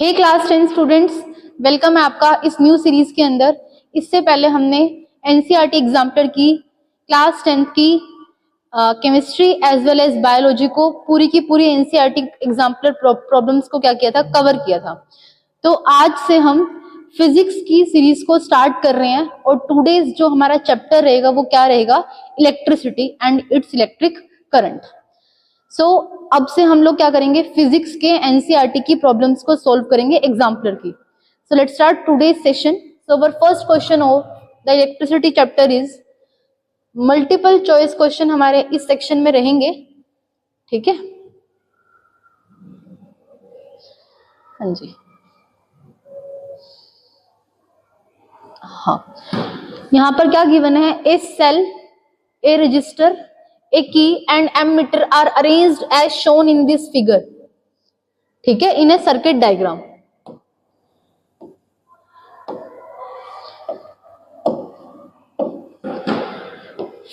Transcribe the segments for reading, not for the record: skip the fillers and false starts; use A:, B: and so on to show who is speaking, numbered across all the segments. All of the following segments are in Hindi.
A: हे क्लास 10 स्टूडेंट्स, वेलकम है आपका इस न्यू सीरीज के अंदर। इससे पहले हमने एनसीईआरटी एग्जाम्पलर की क्लास 10 की chemistry as well as biology को पूरी की पूरी एनसीईआरटी एग्जाम्पलर प्रॉब्लम्स को क्या किया था, कवर किया था। तो आज से हम फिजिक्स की सीरीज को स्टार्ट कर रहे हैं और टुडेज जो हमारा चैप्टर रहेगा वो क्या रहेगा, electricity and it's electric current. So अब से हम लोग क्या करेंगे, फिजिक्स के एनसीईआरटी की प्रॉब्लम्स को सॉल्व करेंगे एग्जाम्पलर की। So let's start today's session. So our first question of the electricity chapter is, multiple choice question हमारे इस सेक्शन में रहेंगे, ठीक है। हाँ जी, हाँ, यहाँ पर क्या गिवन है, a cell, a resistor, a key and ammeter are arranged as shown in this figure, ठीक है, in a circuit diagram।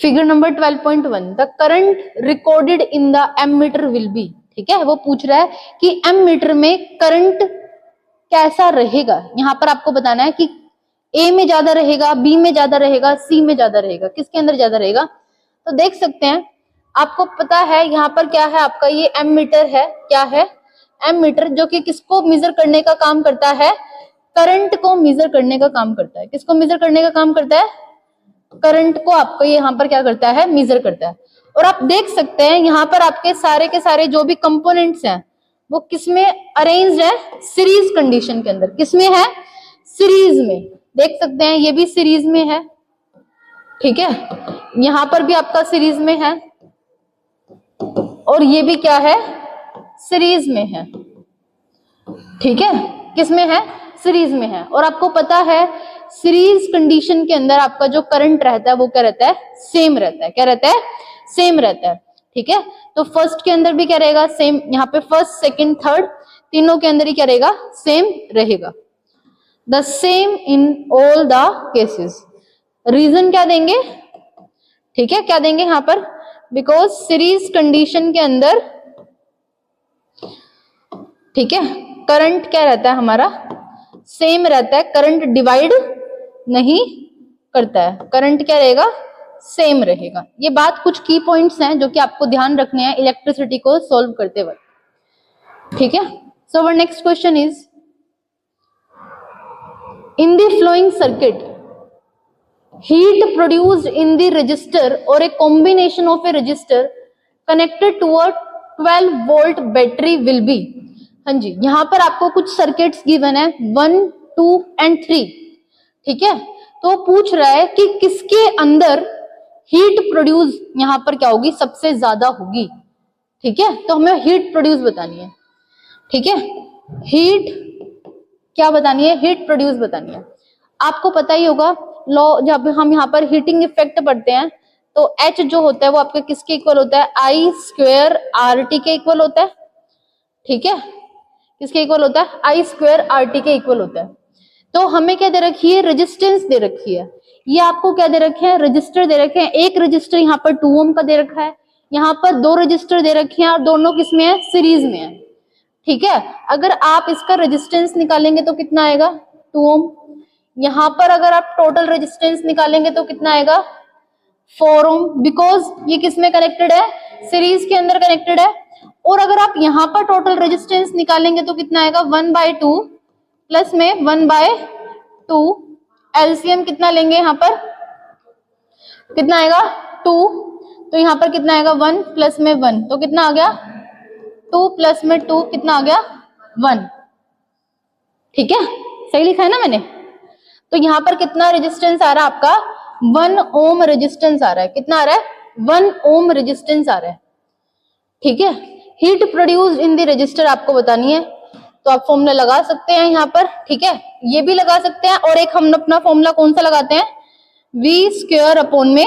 A: Figure number 12.1, the current recorded in the ammeter will be, ठीक है, वो पूछ रहा है कि एमीटर में करंट कैसा रहेगा। यहाँ पर आपको बताना है कि ए में ज्यादा रहेगा, बी में ज्यादा रहेगा, सी में ज्यादा रहेगा, किसके अंदर ज्यादा रहेगा। तो देख सकते हैं, आपको पता है यहाँ पर क्या है, आपका ये एमीटर है। क्या है, एमीटर, जो कि किसको मेजर करने का काम करता है, करंट को मेजर करने का काम करता है। किसको मेजर करने का काम करता है, करंट को आपको यहाँ पर क्या करता है, मेजर करता है। और आप देख सकते हैं यहाँ पर आपके सारे के सारे जो भी कंपोनेंट्स हैं वो किसमें अरेंज्ड है, सीरीज कंडीशन के अंदर। किसमें है, सीरीज में। देख सकते हैं ये भी सीरीज में है, ठीक है, यहाँ पर भी आपका सीरीज में है और ये भी क्या है, सीरीज में है, ठीक है। किसमें है, सीरीज में है। और आपको पता है सीरीज कंडीशन के अंदर आपका जो करंट रहता है वो क्या रहता है, सेम रहता है। क्या रहता है, सेम रहता है, ठीक है। तो फर्स्ट के अंदर भी क्या रहेगा, सेम। यहाँ पे फर्स्ट, सेकंड, थर्ड तीनों के अंदर ही क्या रहेगा, सेम रहेगा। The same in all the cases. Reason क्या देंगे, ठीक है, क्या देंगे यहाँ पर, बिकॉज सीरीज कंडीशन के अंदर, ठीक है, करंट क्या रहता है हमारा, सेम रहता है। करंट डिवाइड नहीं करता है, करंट क्या रहेगा, सेम रहेगा। ये बात कुछ की पॉइंट्स हैं जो कि आपको ध्यान रखने हैं इलेक्ट्रिसिटी को सॉल्व करते वक्त, ठीक है। So our next question is, in the following circuit heat produced in the resistor or a combination of a resistor connected to a 12 volt battery will be। हाँ जी, यहाँ पर आपको कुछ सर्किट्स गिवन है 1, 2 and 3, ठीक है। तो पूछ रहा है कि किसके अंदर हीट प्रोड्यूस यहाँ पर क्या होगी, सबसे ज्यादा होगी, ठीक है। तो हमें हीट प्रोड्यूस बतानी है, ठीक है, हीट क्या बतानी है, हीट प्रोड्यूस बतानी है। आपको पता ही होगा लॉ, जब हम यहाँ पर हीटिंग इफेक्ट पढ़ते हैं तो H जो होता है वो आपके किसके इक्वल होता है, I स्क्वेयर RT के इक्वल होता है, ठीक है। किसके इक्वल होता है, I स्क्वेयर RT के इक्वल होता है। तो हमें क्या दे रखी है, रेजिस्टेंस दे रखी है। ये आपको क्या दे रखे हैं, रजिस्टर दे रखे हैं। एक रजिस्टर यहाँ पर 2 ओम का दे रखा है, यहाँ पर 2 रजिस्टर दे रखे हैं और दोनों किसमें है, सीरीज में है, ठीक है। अगर आप इसका रेजिस्टेंस निकालेंगे तो कितना आएगा, 2 ओम। यहाँ पर अगर आप टोटल रेजिस्टेंस निकालेंगे तो कितना आएगा, 4 ओम, बिकॉज ये किसमें कनेक्टेड है, सीरीज के अंदर कनेक्टेड है। और अगर आप यहाँ पर टोटल रेजिस्टेंस निकालेंगे तो कितना आएगा, 1/2 प्लस में 1/2, एलसीएम कितना लेंगे, यहाँ पर कितना आएगा, 2। तो यहाँ पर कितना आएगा, 1 प्लस में 1, तो कितना आ गया, 2 प्लस में 2 कितना आ गया, 1, ठीक है। सही लिखा है ना मैंने। तो यहाँ पर कितना रेजिस्टेंस आ रहा है आपका, 1 ओम रेजिस्टेंस आ रहा है। कितना आ रहा है, 1 ओम रेजिस्टेंस आ रहा है, ठीक है। Heat produced in the resistor आपको बतानी है, तो आप फॉर्मूला लगा सकते हैं यहाँ पर, ठीक है, ये भी लगा सकते हैं। और एक हम अपना फॉर्मूला कौन सा लगाते हैं, V स्क्वायर अपॉन में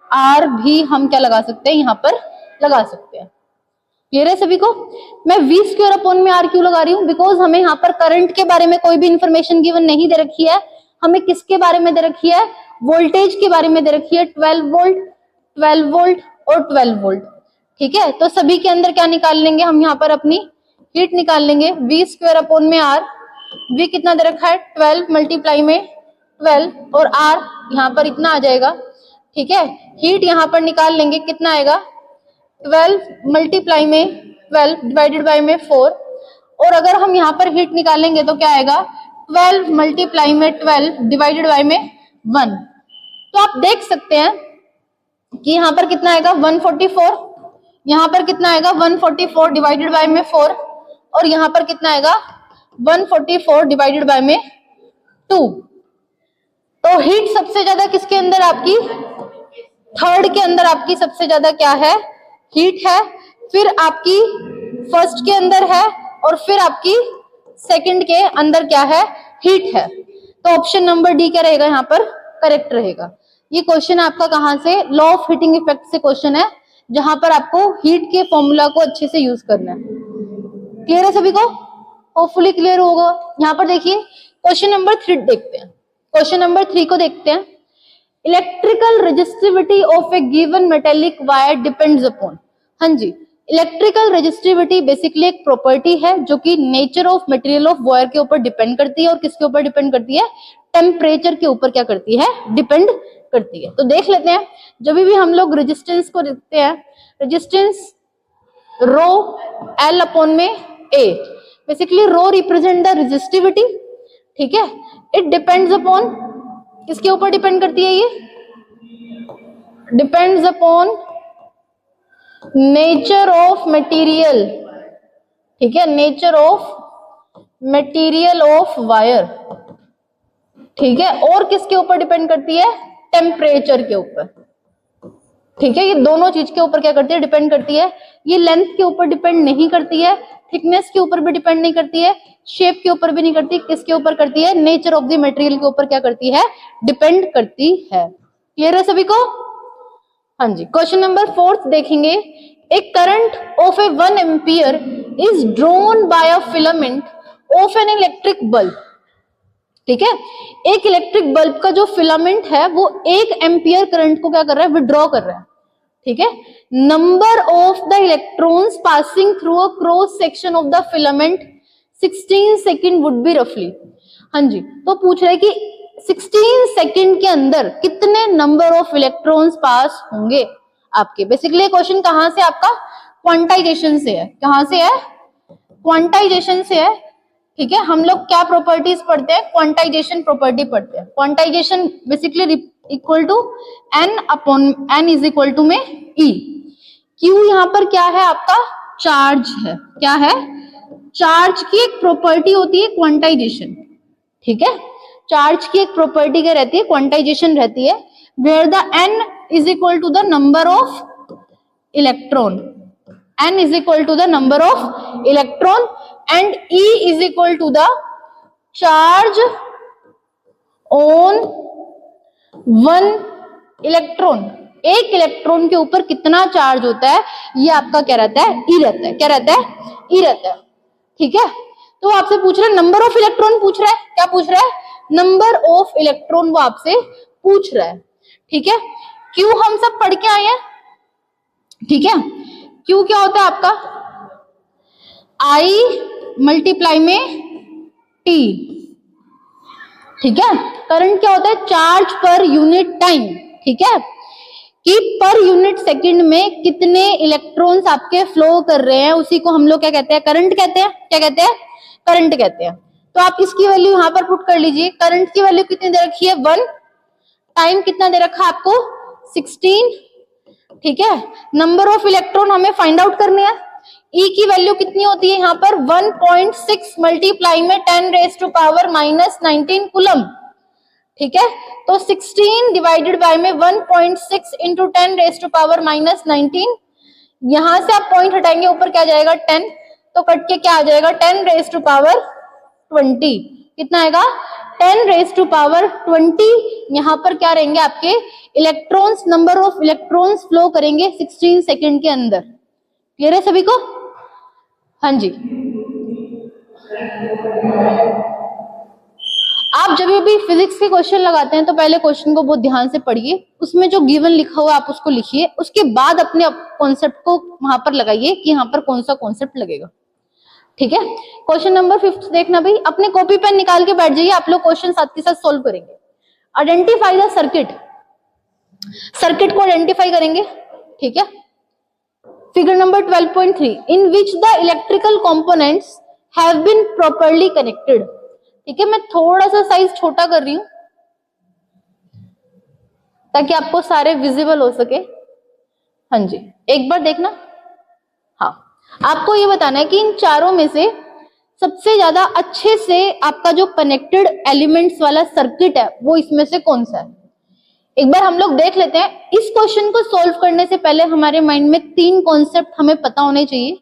A: R भी हम क्या लगा सकते हैं, यहाँ पर लगा सकते हैं। क्लियर है सभी को। मैं V स्क्वायर अपॉन में R क्यों लगा रही हूँ, बिकॉज हमें यहाँ पर करंट के बारे में कोई भी इंफॉर्मेशन गिवन नहीं दे रखी है। हमें किसके बारे में दे रखी है, वोल्टेज के बारे में दे रखी है, 12 वोल्ट, 12 वोल्ट और 12 वोल्ट, ठीक है। तो सभी के अंदर क्या निकाल लेंगे हम, यहाँ पर अपनी हीट निकाल लेंगे, वी स्क्वायर अपॉन में आर, वी कितना दे रखा है 12 मल्टीप्लाई में 12 और आर यहाँ पर इतना आ जाएगा, ठीक है। हीट यहाँ पर निकाल लेंगे, कितना आएगा 12 मल्टीप्लाई में 12 डिवाइडेड बाय में 4, और अगर हम यहाँ पर हीट निकालेंगे तो क्या आएगा 12 मल्टीप्लाई में 12 डिवाइडेड बाय में 1। तो आप देख सकते हैं कि यहाँ पर कितना आएगा 144, यहाँ पर कितना आएगा 144 डिवाइडेड बाय में 4, और यहाँ पर कितना आएगा 144 डिवाइडेड बाय में 2। तो हीट सबसे ज्यादा किसके अंदर आपकी, थर्ड के अंदर आपकी सबसे ज्यादा क्या है, हीट है, फिर आपकी फर्स्ट के अंदर है, और फिर आपकी सेकंड के अंदर क्या है, हीट है। तो ऑप्शन नंबर डी क्या रहेगा यहाँ पर, करेक्ट रहेगा। ये क्वेश्चन आपका कहाँ से, लॉ ऑफ हीटिंग इफेक्ट से क्वेश्चन है, जहां पर आपको हीट के फॉर्मूला को अच्छे से यूज करना है। क्लियर है सभी को, होपफुली क्लियर होगा। यहाँ पर देखिए क्वेश्चन नंबर 3 देखते हैं, क्वेश्चन नंबर 3 को देखते हैं। Electrical resistivity of A given metallic wire depends upon, हाँ जी, इलेक्ट्रिकल रेजिस्टिविटी बेसिकली एक प्रॉपर्टी है जो कि nature of material of wire के ऊपर डिपेंड करती है, और किसके ऊपर डिपेंड करती है, टेम्परेचर के ऊपर क्या करती है, डिपेंड करती है। तो देख लेते हैं, जब भी हम लोग रेजिस्टेंस को देखते हैं, रेजिस्टेंस रो एल अपॉन में A, basically rho represent the resistivity, ठीक है। इट डिपेंड्स अपॉन, किसके ऊपर डिपेंड करती है, ये depends upon nature of material, ठीक है, nature of material of wire, ठीक है। और किसके ऊपर डिपेंड करती है, टेम्परेचर के ऊपर, ठीक है। ये दोनों चीज के ऊपर क्या करती है, डिपेंड करती है। ये लेंथ के ऊपर डिपेंड नहीं करती है, थिकनेस के ऊपर भी डिपेंड नहीं करती है, शेप के ऊपर भी नहीं करती, किसके ऊपर करती है, नेचर ऑफ द मटेरियल के ऊपर क्या करती है, डिपेंड करती है। क्लियर है सभी को, हाँ जी। क्वेश्चन नंबर 4 देखेंगे। A current of a 1 ampere is drawn by a filament of an electric bulb, ठीक है। एक इलेक्ट्रिक बल्ब का जो फिलामेंट है वो 1 एम्पियर करंट को क्या कर रहा है, विड्रॉ कर रहा है, ठीक है। Number of the electrons passing through a cross section of the filament 16 second would be रफली, हाँ जी। तो पूछ रहे कि 16 सेकेंड के अंदर कितने नंबर ऑफ इलेक्ट्रॉन्स पास होंगे आपके। बेसिकली क्वेश्चन कहां से, आपका क्वांटाइजेशन से है, कहां से है, क्वांटाइजेशन से है, ठीक है। हम लोग क्या प्रॉपर्टीज पढ़ते हैं, क्वांटाइजेशन प्रॉपर्टी पढ़ते हैं। Quantization basically equal to N upon N is equal to में ई। क्यू यहाँ पर क्या है, आपका चार्ज है, क्या है, चार्ज की एक प्रॉपर्टी होती है क्वांटाइजेशन, ठीक है। चार्ज की एक प्रॉपर्टी क्या रहती है, क्वांटाइजेशन रहती है, where the N is equal to the number of electron, n is equal to the number of electron and E is equal to the charge on one electron। एक इलेक्ट्रॉन के ऊपर कितना चार्ज होता है, ये आपका क्या रहता है, E रहता है, क्या रहता है, E रहता है, ठीक है। तो आपसे पूछ रहा है नंबर ऑफ इलेक्ट्रॉन, पूछ रहा है, क्या पूछ रहा है, नंबर ऑफ इलेक्ट्रॉन वो आपसे पूछ रहा है, ठीक है। क्यों हम सब पढ़ के आए हैं, ठीक है। क्यू क्या होता है आपका, I मल्टीप्लाई में T, ठीक है। करंट क्या होता है, चार्ज पर यूनिट टाइम, ठीक है, कि पर यूनिट सेकंड में कितने इलेक्ट्रॉन्स आपके फ्लो कर रहे हैं, उसी को हम लोग क्या कहते हैं, करंट कहते हैं, क्या कहते हैं, करंट कहते हैं। तो आप इसकी वैल्यू यहां पर पुट कर लीजिए। करंट की वैल्यू कितनी दे रखी है, 1, टाइम कितना दे रखा है आपको 16, ठीक है। नंबर ऑफ इलेक्ट्रॉन हमें फाइंड आउट करने हैं। E की वैल्यू कितनी होती है यहाँ पर 1.6 मल्टीप्लाई में 10 रेज टू पावर -19 कूलम, ठीक है। तो 16 डिवाइडेड बाय में 1.6 इंटू 10 रेज टू पावर -19, यहां से आप पॉइंट हटाएंगे, ऊपर क्या जाएगा 10, तो कट के क्या आ जाएगा 10 रेज टू पावर 20, कितना आएगा 10 रेज टू पावर 20। यहाँ पर क्या रहेंगे आपके electrons, number of electrons flow करेंगे 16 सेकेंड के अंदर। क्लियर है सभी को, हाँ जी। आप जब भी फिजिक्स के क्वेश्चन लगाते हैं तो पहले क्वेश्चन को बहुत ध्यान से पढ़िए, उसमें जो गिवन लिखा हुआ आप उसको लिखिए, उसके बाद अपने कॉन्सेप्ट को वहां पर लगाइए कि यहाँ पर कौन सा कॉन्सेप्ट लगेगा, ठीक है, क्वेश्चन नंबर 5 देखना भाई, अपने कॉपी पेन निकाल के बैठ जाइए, आप लोग क्वेश्चन साथ के साथ सोल्व करेंगे। आइडेंटिफाई द सर्किट, सर्किट को आइडेंटिफाई करेंगे। ठीक है, figure number 12.3 in which the electrical components have been properly connected. ठीक है, मैं थोड़ा सा साइज छोटा कर रही हूं ताकि आपको सारे विजिबल हो सके। हाँ जी, एक बार देखना। हाँ, आपको ये बताना है कि इन चारों में से सबसे ज्यादा अच्छे से आपका जो कनेक्टेड एलिमेंट्स वाला सर्किट है वो इसमें से कौन सा है। एक बार हम लोग देख लेते हैं। इस क्वेश्चन को सॉल्व करने से पहले हमारे माइंड में 3 कॉन्सेप्ट हमें पता होने चाहिए।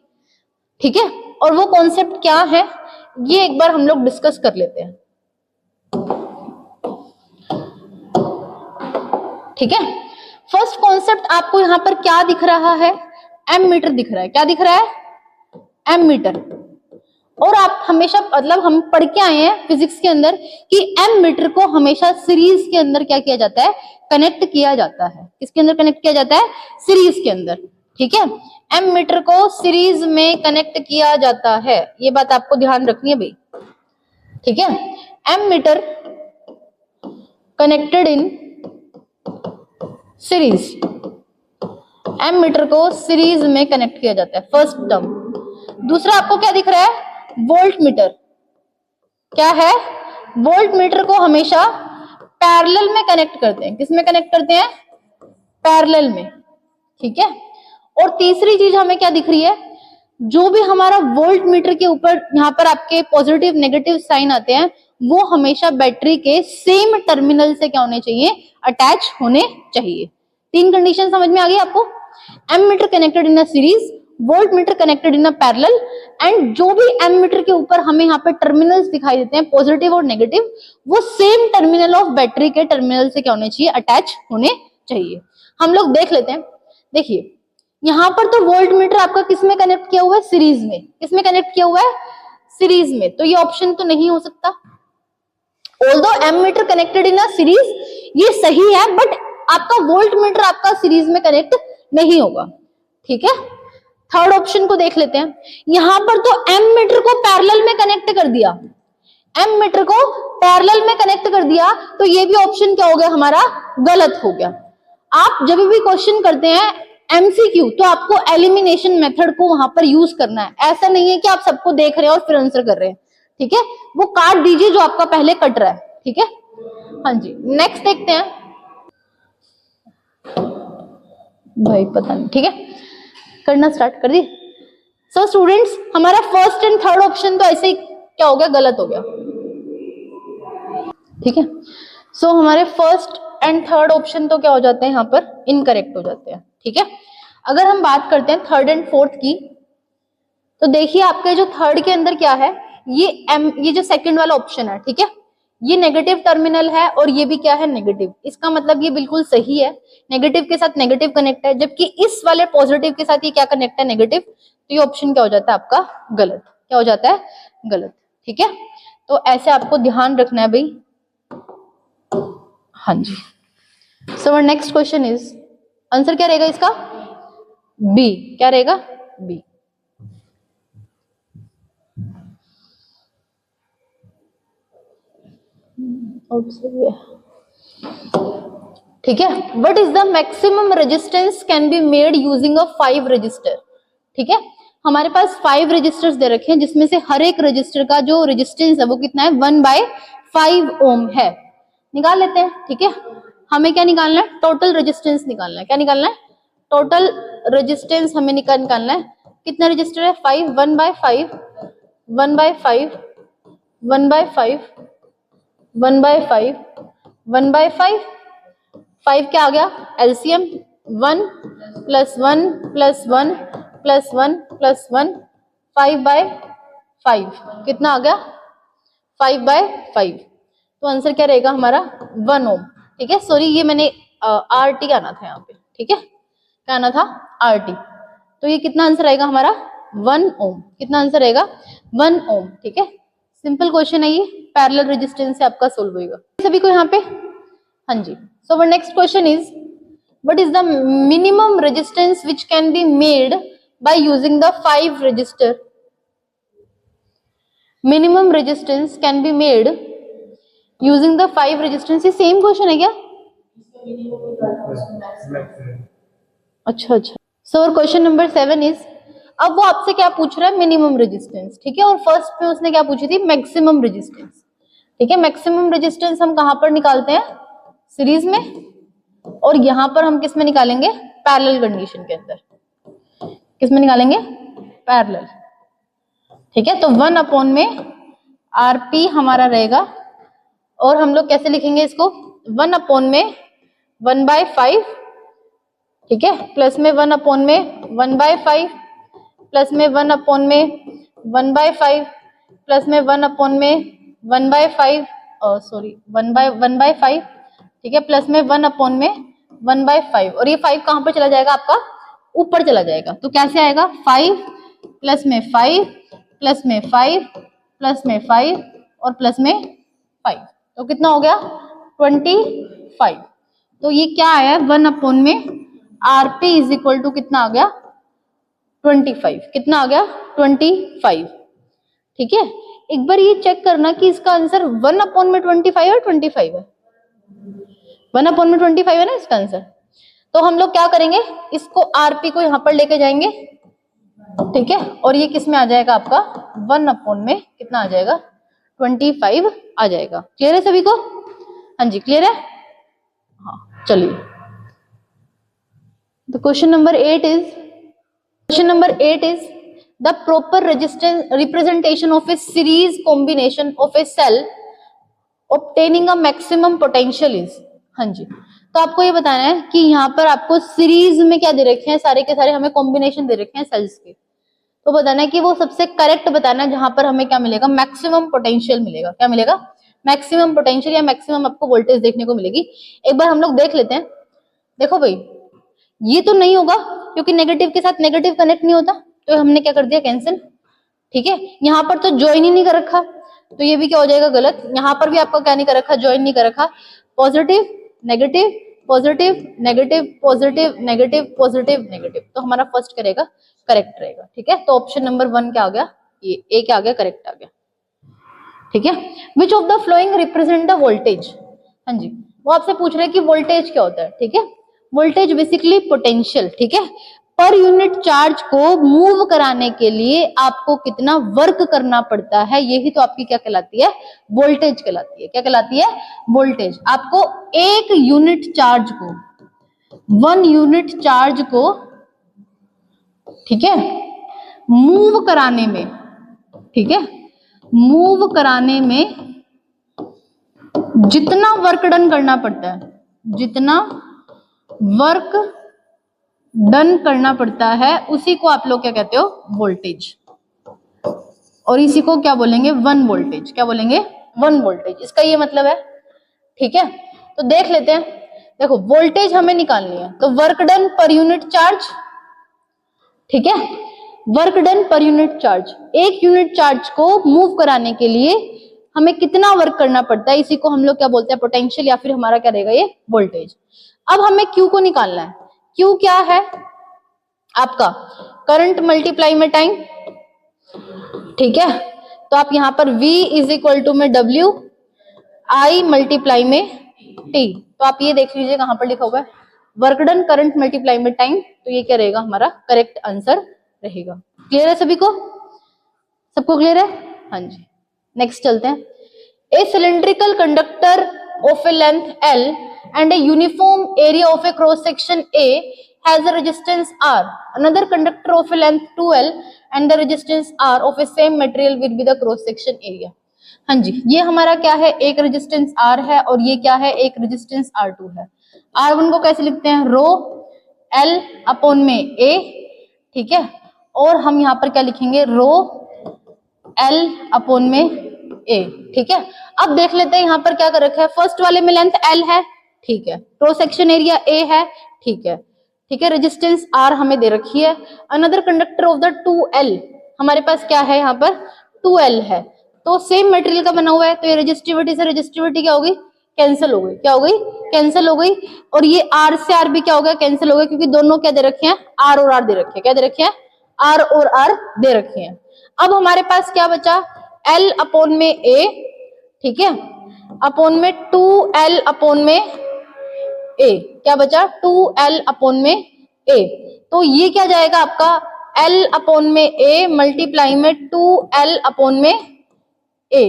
A: ठीक है, और वो कॉन्सेप्ट क्या है ये एक बार हम लोग डिस्कस कर लेते हैं। ठीक है, फर्स्ट कॉन्सेप्ट आपको यहां पर क्या दिख रहा है, एम मीटर दिख रहा है। क्या दिख रहा है, एम मीटर। और आप हमेशा मतलब हम पढ़ के आए हैं फिजिक्स के अंदर कि एम मीटर को हमेशा सीरीज के अंदर क्या किया जाता है, कनेक्ट किया जाता है। किसके अंदर कनेक्ट किया जाता है, सीरीज के अंदर। ठीक है, एम मीटर को सीरीज में कनेक्ट किया जाता है, ये बात आपको ध्यान रखनी है भाई। ठीक है, ammeter connected in series, ammeter को सीरीज में कनेक्ट किया जाता है, फर्स्ट टर्म। दूसरा आपको क्या दिख रहा है, वोल्ट मीटर। क्या है, वोल्ट मीटर को हमेशा पैरेलल में कनेक्ट करते हैं। किस में कनेक्ट करते हैं, पैरेलल में। ठीक है, और तीसरी चीज हमें क्या दिख रही है, जो भी हमारा वोल्ट मीटर के ऊपर यहाँ पर आपके पॉजिटिव नेगेटिव साइन आते हैं वो हमेशा बैटरी के सेम टर्मिनल से क्या होने चाहिए, अटैच होने चाहिए। 3 कंडीशन समझ में आ गई आपको। Ammeter connected in a series, voltmeter connected in a parallel, and जो भी एम मीटर के ऊपर हमें यहाँ पर टर्मिनल्स दिखाई देते हैं पॉजिटिव और नेगेटिव, वो सेम टर्मिनल ऑफ बैटरी के टर्मिनल से क्या होने चाहिए, अटैच होने चाहिए। हम लोग देख लेते हैं। देखिए यहाँ पर तो वोल्ट मीटर आपका किस में कनेक्ट किया हुआ है, सीरीज में। किसमें कनेक्ट किया हुआ है, सीरीज में, तो ये ऑप्शन तो नहीं हो सकता। Although ammeter connected in a series ये सही है, बट आपका वोल्ट मीटर आपका सीरीज में कनेक्ट नहीं होगा। ठीक है, थर्ड ऑप्शन को देख लेते हैं। यहां पर तो एम मीटर को पैरेलल में कनेक्ट कर दिया, एम मीटर को पैरेलल में कनेक्ट कर दिया, तो ये भी ऑप्शन क्या हो गया हमारा, गलत हो गया। आप जब भी क्वेश्चन करते हैं एमसीक्यू तो आपको एलिमिनेशन मेथड को वहां पर यूज करना है। ऐसा नहीं है कि आप सबको देख रहे हैं और फिर आंसर कर रहे हैं। ठीक है, वो काट दीजिए जो आपका पहले कट रहा है। ठीक है, हाँ जी, नेक्स्ट देखते हैं भाई, पता नहीं। ठीक है, करना स्टार्ट कर दी। सो स्टूडेंट्स, हमारा फर्स्ट एंड थर्ड ऑप्शन तो ऐसे ही क्या हो गया, गलत हो गया। ठीक है, सो हमारे फर्स्ट एंड थर्ड ऑप्शन तो क्या हो जाते हैं, यहाँ पर इनकरेक्ट हो जाते हैं। ठीक है, अगर हम बात करते हैं थर्ड एंड फोर्थ की, तो देखिए आपके जो थर्ड के अंदर क्या है, ये जो सेकंड वाला ऑप्शन है, ठीक है, ये नेगेटिव टर्मिनल है और ये भी क्या है, नेगेटिव। इसका मतलब ये बिल्कुल सही है, नेगेटिव के साथ नेगेटिव कनेक्ट है, जबकि इस वाले पॉजिटिव के साथ ये क्या कनेक्ट है, नेगेटिव। तो ये ऑप्शन क्या हो जाता है आपका, गलत। क्या हो जाता है, गलत। ठीक है, तो ऐसे आपको ध्यान रखना है भाई। हाँ जी, so next question is, answer क्या रहेगा इसका, बी। क्या रहेगा, बी। ठीक है, what is the maximum resistance can be made using a 5 resistor. ठीक है, हमारे पास 5 रजिस्टर्स दे रखे हैं, जिसमें से हर एक रजिस्टर का जो रेजिस्टेंस है वो कितना है, 1/5 ओम है। निकाल लेते हैं। ठीक है, हमें क्या निकालना है, टोटल रेजिस्टेंस निकालना है। क्या निकालना है, टोटल रेजिस्टेंस हमें निकालना है। कितना रजिस्टर है, 5, 1/5, 1/5, 1/5, 1/5, 1/5, 5 क्या आ गया, एलसीएम 1 + 1 + 1 + 1 + 1, 5/5 कितना आ गया, 5/5। तो आंसर क्या रहेगा हमारा, 1 ओम। ठीक है, सॉरी ये मैंने आरटी आना था यहाँ पे। ठीक है, क्या आना था, आरटी। तो ये कितना आंसर आएगा हमारा, 1 ओम। कितना आंसर रहेगा, 1 ओम। ठीक है, सिंपल क्वेश्चन है ये, पैरेलल रेजिस्टेंस से आपका सोल्व होगा सभी को यहाँ पे। हाँ जी, so our next question is, what is the minimum resistance which can be made by using the 5 resistor. Minimum resistance can be made using the 5 resistance. ये सेम क्वेश्चन है क्या? अच्छा अच्छा। सो क्वेश्चन नंबर 7 इज, अब वो आपसे क्या पूछ रहा है? मिनिमम रेजिस्टेंस, ठीक है। और फर्स्ट में उसने क्या पूछी थी? मैक्सिमम रेजिस्टेंस, ठीक है। मैक्सिमम रेजिस्टेंस हम कहां पर निकालते हैं? सीरीज में, और यहां पर हम किस में निकालेंगे? पैरेलल कंडीशन के अंदर। किस में निकालेंगे? पैरेलल, ठीक है। तो 1 अपॉन में आरपी हमारा रहेगा, और हम लोग कैसे लिखेंगे इसको? 1 अपॉन में 1/5, ठीक है, प्लस में 1 अपॉन में 1/5, प्लस में 1 अपॉन में 1/5, प्लस में 1 अपॉन में 1/5, सॉरी 1/5, ठीक है, प्लस में 1 अपॉन में 1/5, और ये 5 कहां पर चला जाएगा? आपका ऊपर चला जाएगा। तो कैसे आएगा? 5 प्लस में 5 प्लस में 5 प्लस में 5 और प्लस में 5, तो कितना हो गया? 25। तो ये क्या आया? 1 अपॉन में आरपी इज इक्वल टू कितना आ गया? 25। कितना आ गया? 25, ठीक है। एक बार ये चेक करना कि इसका आंसर 1 अपॉन में 25 और 25 है। 1 अपॉन में 25 है ना इसका आंसर। तो हम लोग क्या करेंगे? इसको आरपी को यहां पर लेके जाएंगे, ठीक है, और ये किस में आ जाएगा? आपका 1 अपॉन में कितना आ जाएगा? 25 आ जाएगा। क्लियर है सभी को? हाँ जी, क्लियर है। हाँ चलिए, तो question number 8 is the proper resistance representation of a series combination of a cell obtaining a maximum potential is. हाँ जी, तो आपको ये बताना है कि यहाँ पर आपको सीरीज में क्या दे रखे हैं? सारे के सारे हमें कॉम्बिनेशन दे रखे हैं सेल्स के। तो बताना है कि वो सबसे करेक्ट बताना है जहां पर हमें क्या मिलेगा? मैक्सिमम पोटेंशियल मिलेगा। क्या मिलेगा? मैक्सिमम पोटेंशियल या मैक्सिमम आपको वोल्टेज देखने को मिलेगी। एक बार हम लोग देख लेते हैं। देखो भाई, ये तो नहीं होगा क्योंकि नेगेटिव के साथ नेगेटिव कनेक्ट नहीं होता, तो हमने क्या कर दिया? कैंसिल, ठीक है। यहाँ पर तो ज्वाइन ही नहीं कर रखा, तो ये भी क्या हो जाएगा? गलत। यहाँ पर भी आपका क्या नहीं कर रखा? ज्वाइन नहीं कर रखा। Positive negative positive negative positive negative positive negative, तो हमारा फर्स्ट करेगा करेक्ट रहेगा, ठीक है। तो ऑप्शन नंबर 1 क्या आ गया? ये ए क्या आ गया? करेक्ट आ गया, ठीक है। Which of the flowing represent the voltage? हाँ जी, वो आपसे पूछ रहे हैं कि वोल्टेज क्या होता है, ठीक है। वोल्टेज बेसिकली पोटेंशियल, ठीक है। पर यूनिट चार्ज को मूव कराने के लिए आपको कितना वर्क करना पड़ता है, यही तो आपकी क्या कहलाती है? वोल्टेज कहलाती है। क्या कहलाती है? वोल्टेज। आपको एक यूनिट चार्ज को, 1 यूनिट चार्ज को, ठीक है, मूव कराने में, ठीक है, मूव कराने में जितना वर्क डन करना पड़ता है, जितना वर्क डन करना पड़ता है, उसी को आप लोग क्या कहते हो? वोल्टेज। और इसी को क्या बोलेंगे? 1 वोल्टेज। क्या बोलेंगे? 1 वोल्टेज। इसका ये मतलब है, ठीक है। तो देख लेते हैं। देखो, वोल्टेज हमें निकालनी है, तो work done per unit charge, ठीक है, work done per unit charge. एक यूनिट चार्ज को मूव कराने के लिए हमें कितना वर्क करना पड़ता है, इसी को हम लोग क्या बोलते हैं? पोटेंशियल, या फिर हमारा क्या रहेगा? ये वोल्टेज। अब हमें क्यू को निकालना है। क्यू क्या है? आपका करंट मल्टीप्लाई में टाइम, ठीक है। तो आप यहां पर V इज इक्वल टू में W, I मल्टीप्लाई में T। तो आप ये देख लीजिए कहां पर लिखा हुआ है? वर्क डन करंट मल्टीप्लाई में टाइम। तो ये क्या रहेगा? हमारा करेक्ट आंसर रहेगा। क्लियर है सभी को? सबको क्लियर है? हाँ जी, नेक्स्ट चलते हैं। A cylindrical conductor of a length L and a uniform area of a cross section A has a resistance R. Another conductor of a length 2L and the resistance R of a same material will be the cross section area. हाँ जी, ये हमारा क्या है? एक रेजिस्टेंस R है, और ये क्या है? एक रेजिस्टेंस R2 है। R1 को कैसे लिखते हैं? रो L अपॉन में A, ठीक है। और हम यहाँ पर क्या लिखेंगे? रो L अपॉन में A, ठीक है। अब देख लेते हैं यहाँ पर क्या कर रखा है। फर्स्ट वाले में लेंथ L है, ठीक है, क्रॉस सेक्शन एरिया A है, ठीक है, ठीक है, रेजिस्टेंस R हमें दे रखी है। Another conductor of the 2L, हमारे पास क्या है? यहाँ पर 2L है, तो सेम मटेरियल का बना हुआ है, तो ये रेजिस्टिविटी से रेजिस्टिविटी क्या हो गई? कैंसिल हो गई। क्या हो गई? कैंसिल हो गई। और ये R से R भी क्या हो गया? कैंसिल हो गया, क्योंकि दोनों क्या दे रखे हैं? R और R दे रखे हैं। क्या दे रखे हैं? R और R दे रखे हैं। अब हमारे पास क्या बचा? L अपॉन में A, ठीक है, अपॉन में 2L अपॉन में A, क्या बचा 2L अपॉन में A। तो ये क्या जाएगा आपका L अपॉन में A मल्टीप्लाई में 2L अपॉन में A।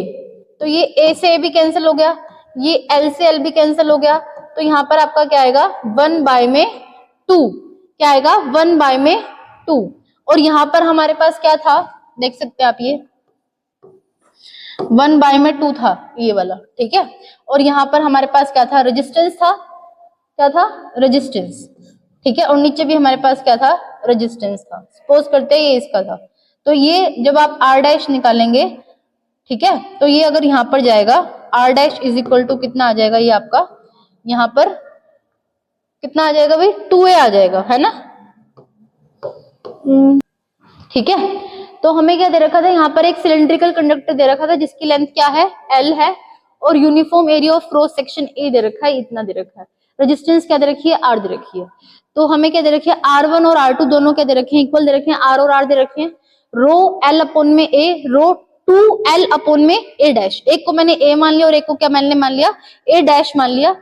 A: तो ये A से A भी कैंसिल हो गया, ये L से L भी कैंसिल हो गया, तो यहाँ पर आपका क्या आएगा 1 बाय में 2, क्या आएगा 1 बाय में 2। और यहाँ पर हमारे पास क्या था, देख सकते हैं आप, ये 1 बाय में 2 था ये वाला, ठीक है। और यहाँ पर हमारे पास क्या था, रेजिस्टेंस था, क्या था रेजिस्टेंस, ठीक है। और नीचे भी हमारे पास क्या था, रेजिस्टेंस था। सपोज करते हैं ये इसका था, तो ये जब आप R डैश निकालेंगे, ठीक है, तो ये अगर यहाँ पर जाएगा R dash is equal to कितना आ जाएगा, ये आपका यहाँ पर कितना आ जाएगा भाई 2A आ जाएगा, है ना, ठीक है। तो हमें क्या दे रखा था, यहाँ पर एक सिलेंड्रिकल कंडक्टर दे रखा था जिसकी लेंथ क्या है L है, और uniform area of cross section A दे रखा है, इतना दे रखा है। रेजिस्टेंस क्या दे रखी है, R दे रखी है। तो हमें क्या दे रखी है, R1 और R2 दोनों क्या दे रखे हैं, इक्वल दे रखे हैं, R और R दे रखे हैं। रो L अपॉन में A, रो 2L अपॉन में A डैश, एक को मैंने A मान लिया और एक को क्या मैंने मान लिया A डैश मान लिया,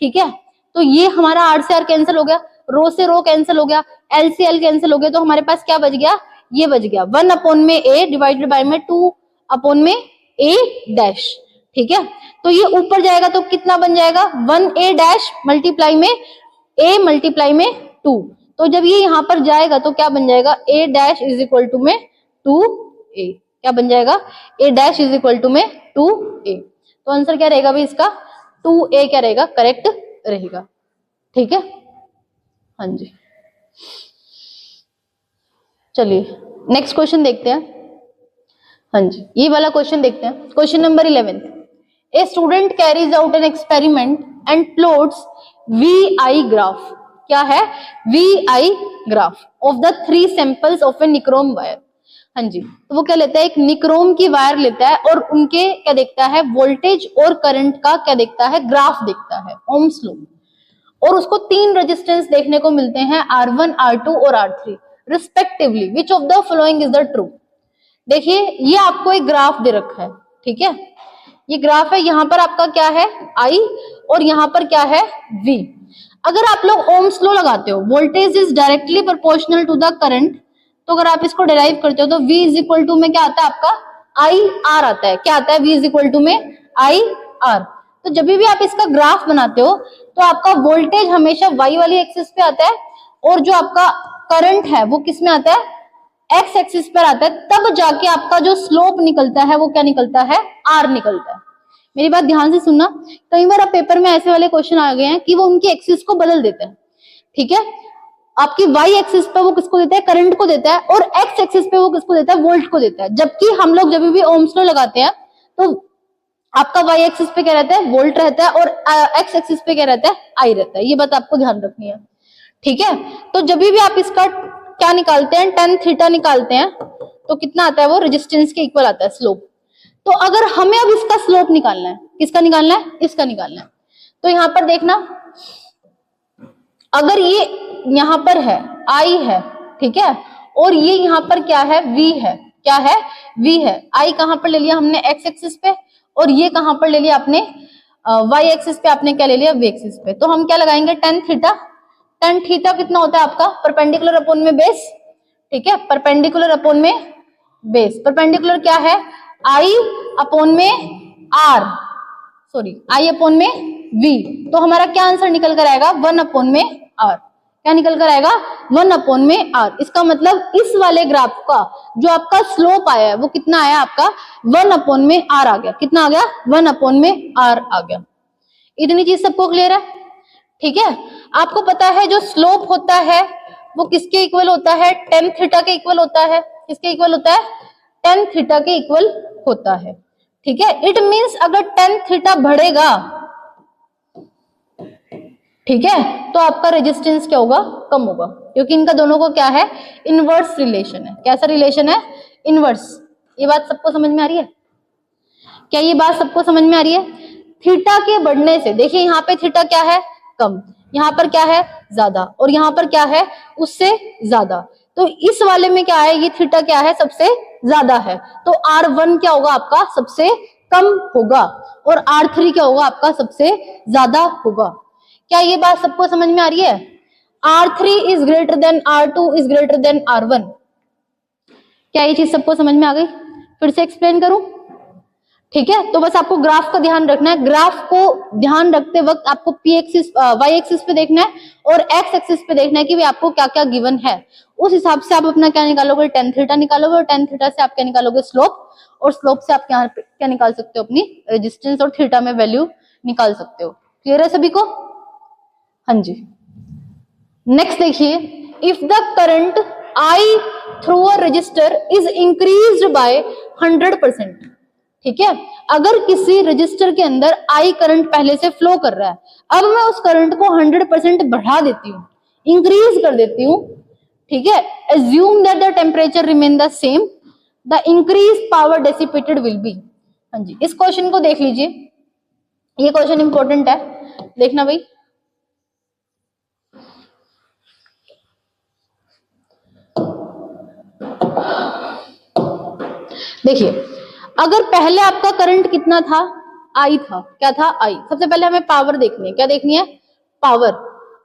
A: ठीक है। तो ये हमारा R से R कैंसिल हो गया, रो से रो कैंसिल हो गया, L से L कैंसिल हो गया, तो हमारे पास क्या बच गया, ये बच गया 1 अपॉन में A डिवाइडेड बाय में 2 अपॉन में A डैश, ठीक है। तो ये ऊपर जाएगा तो कितना बन जाएगा 1A डैश मल्टीप्लाई में A मल्टीप्लाई में 2। तो जब ये यहाँ पर जाएगा तो क्या बन जाएगा, A dash is equal to में 2A, क्या बन जाएगा A dash is equal to में 2A। तो आंसर क्या रहेगा भाई इसका 2A क्या रहेगा, करेक्ट रहेगा, ठीक है। हाँ जी, चलिए नेक्स्ट क्वेश्चन देखते हैं। हाँ जी, ये वाला क्वेश्चन देखते हैं, question number 11। A student carries out an experiment and plots VI graph, क्या है VI graph of the 3 samples of A nichrome wire. हाँ जी, तो वो क्या लेता है, एक निक्रोम की वायर लेता है और उनके क्या देखता है, वोल्टेज और करंट का क्या देखता है, ग्राफ देखता है, ओम्स लॉ। और उसको 3 रेजिस्टेंस देखने को मिलते हैं, R1, R2 और R3 respectively. Which of the following is the true. देखिए ये आपको एक ग्राफ दे रखा है, ठीक है, ये ग्राफ है, यहाँ पर आपका क्या है I और यहाँ पर क्या है V। अगर आप लोग ओम्स लॉ लगाते हो, voltage is directly proportional to the current, तो अगर आप इसको डिराइव करते हो तो V इज इक्वल टू में क्या आता है आपका IR आता है, क्या आता है V इज इक्वल टू में IR। तो जब भी आप इसका ग्राफ बनाते हो तो आपका वोल्टेज हमेशा Y वाली एक्सिस पे आता है और जो आपका करंट है वो किस में आता है, X एक्सिस पर आता है, तब जाके आपका जो स्लोप निकलता है वो क्या निकलता है, R निकलता है। मेरी बात ध्यान से सुनना, कई बार आप पेपर में ऐसे वाले क्वेश्चन आ गए हैं कि वो उनकी एक्सिस को बदल देते हैं, ठीक है। आपकी Y एक्सिस पे वो किसको देता है, करंट को देता है, और X एक्सिस पे वो किसको देता है, वोल्ट को देता है। जबकि हम लोग जब भी ओम्स लॉ लगाते हैं तो आपका Y एक्सिस पे क्या रहता है, वोल्ट रहता है, और X एक्सिस पे क्या रहता है, I रहता है। ये बात आपको ध्यान रखनी है, ठीक है। तो जब भी आप इसका क्या निकालते हैं, tan थीटा निकालते हैं, तो कितना आता है, वो रेजिस्टेंस के इक्वल आता है स्लोप। तो अगर हमें अब इसका स्लोप निकालना है, किसका निकालना है, इसका निकालना है, तो यहाँ पर देखना, अगर ये यहाँ पर है I है, ठीक है, और ये यहाँ पर क्या है V है, क्या है V है। I कहाँ पर ले लिया हमने, X एक्सिस पे, और ये कहाँ पर ले लिया आपने Y एक्सिस पे, आपने क्या ले लिया V एक्सिस पे। तो हम क्या लगाएंगे tan थीटा। tan थीटा कितना होता है आपका, परपेंडिकुलर अपॉन में बेस, ठीक है, परपेंडिकुलर अपॉन में बेस। परपेंडिकुलर क्या है, I अपॉन में R, सॉरी I अपॉन में V। तो हमारा क्या आंसर निकल कर आएगा, 1 अपॉन में R। क्या निकल कर आएगा, 1 अपॉन में R। इसका मतलब इस वाले ग्राफ का जो आपका स्लोप आया है वो कितना आया आपका, 1 अपॉन में R आ गया। कितना आ गया, 1 अपॉन में R आ गया। इतनी चीज सबको क्लियर है, ठीक है। आपको पता है जो स्लोप होता है वो किसके इक्वल होता है, tan थीटा के इक्वल होता है। किसके इक्वल होता है, tan थीटा के इक्वल होता है, ठीक है। इट मींस अगर tan थीटा बढ़ेगा, ठीक है, तो आपका रेजिस्टेंस क्या होगा, कम होगा, क्योंकि इनका दोनों को क्या है, इनवर्स रिलेशन है। कैसा रिलेशन है, इनवर्स। ये बात सबको समझ में आ रही है, क्या ये बात सबको समझ में आ रही है। थीटा के बढ़ने से, देखिए यहाँ पे थीटा क्या है, कम, यहाँ पर क्या है, ज्यादा, और यहाँ पर क्या है, उससे ज्यादा। तो इस वाले में क्या है, ये थीटा क्या है, सबसे ज्यादा है, तो R1 क्या होगा आपका सबसे कम होगा और R3 क्या होगा आपका सबसे ज्यादा होगा। क्या ये बात सबको समझ में आ रही है? R3 is greater than R2 is greater than R1। क्या ये चीज सबको समझ में आ गई? फिर से एक्सप्लेन करूं? ठीक है, तो बस आपको ग्राफ का ध्यान रखना है। ग्राफ को ध्यान रखते वक्त आपको पी एक्सिस वाई एक्सिस पे देखना है और एक्स एक्सिस पे देखना है कि भाई आपको क्या क्या गिवन है। उस हिसाब से आप अपना क्या निकालोगे, टेन थीटा निकालोगे और टेन थीटा से आप क्या निकालोगे, स्लोप, और स्लोप से आप क्या निकाल सकते हो, अपनी रेजिस्टेंस, और थीटा में वैल्यू निकाल सकते हो। क्लियर है सभी को? हाँ जी। नेक्स्ट देखिए, if the current I through a resistor is increased by 100%। ठीक है, अगर किसी रजिस्टर के अंदर आई करंट पहले से फ्लो कर रहा है, अब मैं उस करंट को 100% बढ़ा देती हूँ, इंक्रीज कर देती हूँ। ठीक है, assume that the temperature remain the same, the increase power dissipated will be. हाँ जी, इस क्वेश्चन को देख लीजिए, ये क्वेश्चन इंपॉर्टेंट है, देखना भाई। देखिए, अगर पहले आपका करंट कितना था, आई था, क्या था, आई। सबसे पहले हमें पावर देखनी है, क्या देखनी है, पावर।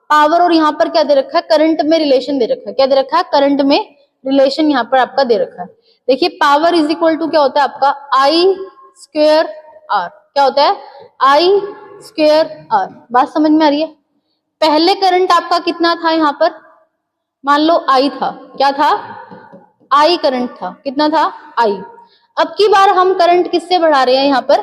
A: पावर, और यहाँ पर क्या दे रखा है, करंट में रिलेशन दे रखा है। क्या दे रखा है, करंट में रिलेशन यहाँ पर आपका दे रखा है। देखिए, पावर इज इक्वल टू क्या होता है आपका, आई स्क्वेयर आर। क्या होता है, आई स्क्वेयर आर। बात समझ में आ रही है? पहले करंट आपका कितना था, यहाँ पर मान लो आई था, क्या था, आई करंट था, कितना था, आई। अब की बार हम करंट किससे बढ़ा रहे हैं, यहाँ पर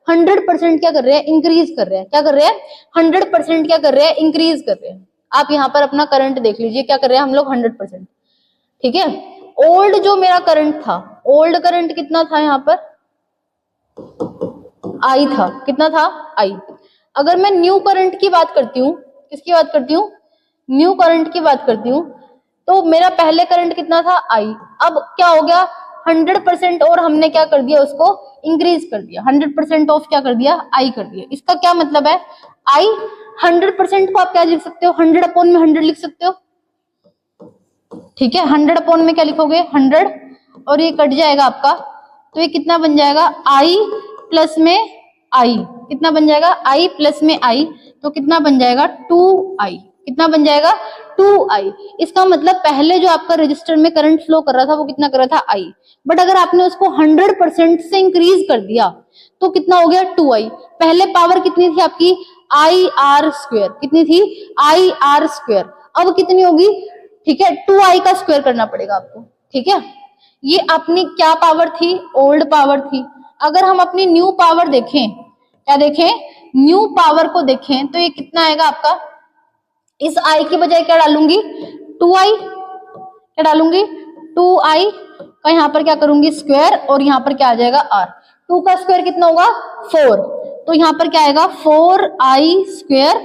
A: 100% क्या कर रहे हैं, इंक्रीज कर रहे हैं। क्या कर रहे हैं, 100% क्या कर रहे हैं, इंक्रीज कर रहे हैं। आप यहाँ पर अपना करंट देख लीजिए, क्या कर रहे हैं हम लोग, 100%। ठीक है, ओल्ड जो मेरा करंट था, ओल्ड करंट कितना था, यहाँ पर आई था, कितना था, आई। अगर मैं न्यू करंट की बात करती हूँ, किसकी बात करती हूँ, न्यू करंट की बात करती हूँ, तो मेरा पहले करंट कितना था, आई। अब क्या हो गया, 100% और हमने क्या कर दिया, उसको इंक्रीज कर दिया, 100% ऑफ क्या कर दिया, आई कर दिया। इसका क्या मतलब है, आई 100% को आप क्या लिख सकते हो, 100 अपॉन में 100 लिख सकते हो। ठीक है, 100 अपॉन में क्या लिखोगे, 100, और ये कट जाएगा आपका, तो ये कितना बन जाएगा, आई प्लस में आई। कितना बन जाएगा, आई प्लस में आई, तो कितना बन जाएगा, 2i। कितना बन जाएगा, 2i। इसका मतलब पहले जो आपका रजिस्टर में करंट फ्लो कर रहा था वो कितना कर रहा था, i, बट अगर आपने उसको 100% से इंक्रीज कर दिया तो कितना हो गया, 2i। पहले पावर कितनी थी आपकी, आई आर स्क्वेयर, कितनी थी, आई आर स्क्वेयर। अब कितनी होगी, ठीक है, 2i का स्क्वायर करना पड़ेगा आपको। ठीक है, ये अपनी क्या पावर थी, ओल्ड पावर थी। अगर हम अपनी न्यू पावर देखें, क्या देखें, न्यू पावर को देखें, तो ये कितना आएगा आपका, इस i की बजाय क्या डालूंगी, 2i। क्या डालूंगी, 2i का यहाँ पर क्या करूंगी, स्क्वायर, और यहाँ पर क्या आ जाएगा, r। 2 का स्क्वायर कितना होगा, 4, तो यहाँ पर क्या आएगा, 4i स्क्वायर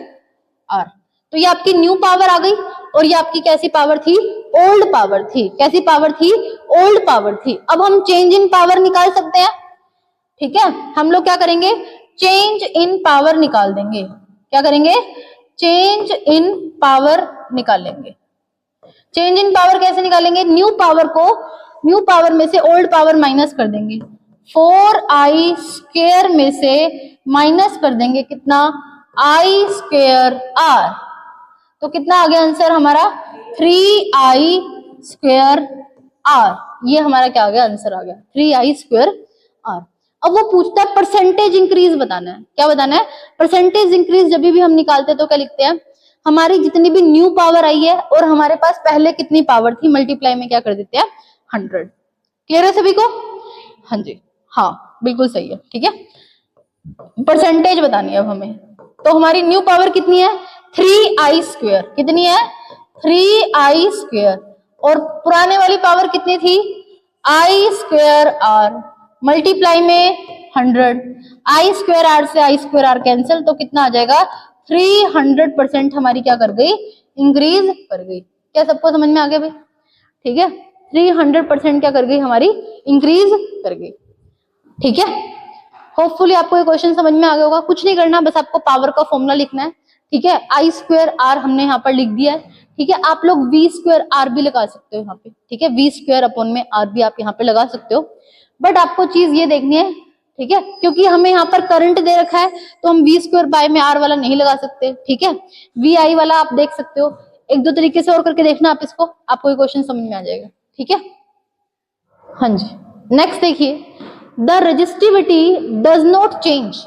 A: r। तो ये आपकी न्यू पावर आ गई, और ये आपकी कैसी पावर थी, ओल्ड पावर थी। कैसी पावर थी, ओल्ड पावर थी। अब हम चेंज इन पावर निकाल सकते हैं। ठीक है, हम लोग क्या करेंगे, चेंज इन पावर निकाल देंगे। क्या करेंगे, चेंज इन पावर निकालेंगे। चेंज इन पावर कैसे निकालेंगे, न्यू पावर को, न्यू पावर में से ओल्ड पावर माइनस कर देंगे, 4i स्क्वायर में से माइनस कर देंगे कितना, i स्क्वायर r। तो कितना आ गया आंसर हमारा, 3i स्क्वायर r। ये हमारा क्या आ गया, आंसर आ गया 3i स्क्वायर r। अब वो पूछता है परसेंटेज इंक्रीज बताना है। क्या बताना है, परसेंटेज इंक्रीज जब भी हम निकालते हैं तो क्या लिखते हैं, हमारी जितनी भी न्यू पावर आई है और हमारे पास पहले कितनी पावर थी, मल्टीप्लाई में क्या कर देते हैं, 100। क्लियर है सभी को? हाँ जी, हाँ बिल्कुल सही है। ठीक है, परसेंटेज बतानी है अब हमें। तो हमारी न्यू पावर कितनी है, 3i स्क्वायर। कितनी है, 3i स्क्वायर। और पुराने वाली पावर कितनी थी, i स्क्वायर r, मल्टीप्लाई में 100। i स्क्वायर r से i स्क्वायर r कैंसिल, तो कितना आ जाएगा, 300% हमारी क्या कर गई, इंक्रीज कर गई। क्या सबको समझ में आ गया भाई? ठीक है, 300% क्या कर गई, हमारी इंक्रीज कर गई। ठीक है, होपफुली आपको ये क्वेश्चन समझ में आ गया होगा। कुछ नहीं करना, बस आपको पावर का फॉर्मूला लिखना है। ठीक है, आई स्क्वायर आर हमने यहाँ पर लिख दिया है। ठीक है, आप लोग वी स्क्वायर आर भी लगा सकते हो यहाँ पे, ठीक है, वी स्क्वायर अपॉन में आर भी आप यहाँ पे लगा सकते हो, बट आपको चीज ये देखनी है, ठीक है, क्योंकि हमें यहाँ पर करंट दे रखा है तो हम वी स्क्वायर बाय में आर वाला नहीं लगा सकते, ठीक है, वी आई वाला आप देख सकते हो, एक दो तरीके से और करके देखना आप इसको, आपको ये क्वेश्चन समझ में आ जाएगा, ठीक है। हाँ जी, नेक्स्ट देखिए, the resistivity does not change,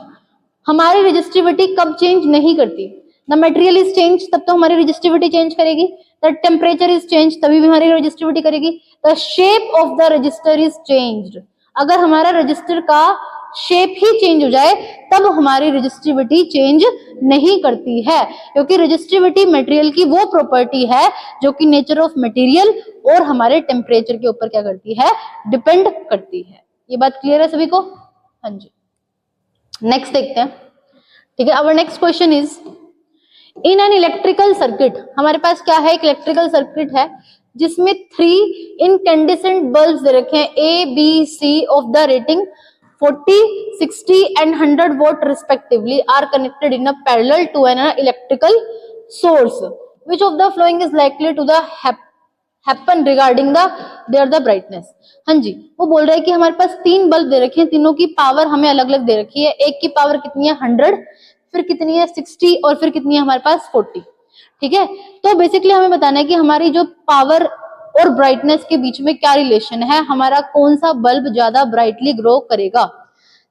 A: हमारी रेजिस्टिविटी कब चेंज नहीं करती, द मटेरियल इज चेंज तब तो हमारी रेजिस्टिविटी चेंज करेगी, द टेम्परेचर इज चेंज तभी भी हमारी रेजिस्टिविटी करेगी, the shape of the register is changed, अगर हमारा रजिस्टर का शेप ही चेंज हो जाए तब हमारी रेजिस्टिविटी चेंज नहीं करती है, क्योंकि रेजिस्टिविटी मटेरियल की वो प्रॉपर्टी है जो कि नेचर ऑफ मटेरियल और हमारे टेम्परेचर के ऊपर क्या करती है, डिपेंड करती है। ये बात क्लियर है सभी को? हाँ जी, नेक्स्ट देखते हैं, ठीक है। Our next question is, in an electrical circuit, हमारे पास क्या है, एक इलेक्ट्रिकल सर्किट है जिसमें 3 इनकैंडेसेंट बल्ब्स दे रखे हैं A B C of the rating 40, 60 and 100 watt respectively are connected in a parallel to an electrical source. Which of the following is likely to the happen regarding the brightness? हाँ जी, वो बोल रहा है कि हमारे पास 3 बल्ब दे रखे हैं, तीनों की पावर हमें अलग अलग दे रखी है, एक की पावर कितनी है 100, फिर कितनी है 60 और फिर कितनी है हमारे पास 40, ठीक है। तो बेसिकली हमें बताना है कि हमारी जो पावर और ब्राइटनेस के बीच में क्या रिलेशन है, हमारा कौन सा बल्ब ज्यादा ब्राइटली ग्रो करेगा।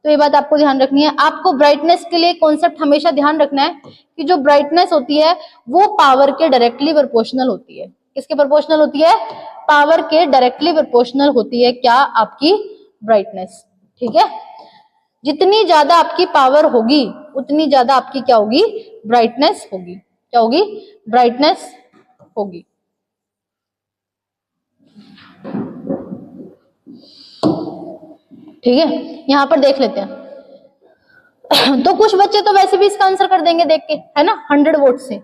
A: तो ये बात आपको ध्यान रखनी है। आपको ब्राइटनेस के लिए कॉन्सेप्ट हमेशा ध्यान रखना है कि जो ब्राइटनेस होती है वो पावर के डायरेक्टली प्रोपोर्शनल होती है। किसके प्रोपोर्शनल होती है? पावर के डायरेक्टली प्रोपोर्शनल होती है क्या? आपकी ब्राइटनेस, ठीक है। जितनी ज्यादा आपकी पावर होगी उतनी ज्यादा आपकी क्या होगी? ब्राइटनेस होगी। क्या होगी? ब्राइटनेस होगी। ठीक है, यहां पर देख लेते हैं। तो कुछ बच्चे तो वैसे भी इसका आंसर कर देंगे देख के, है ना, 100 वोट से,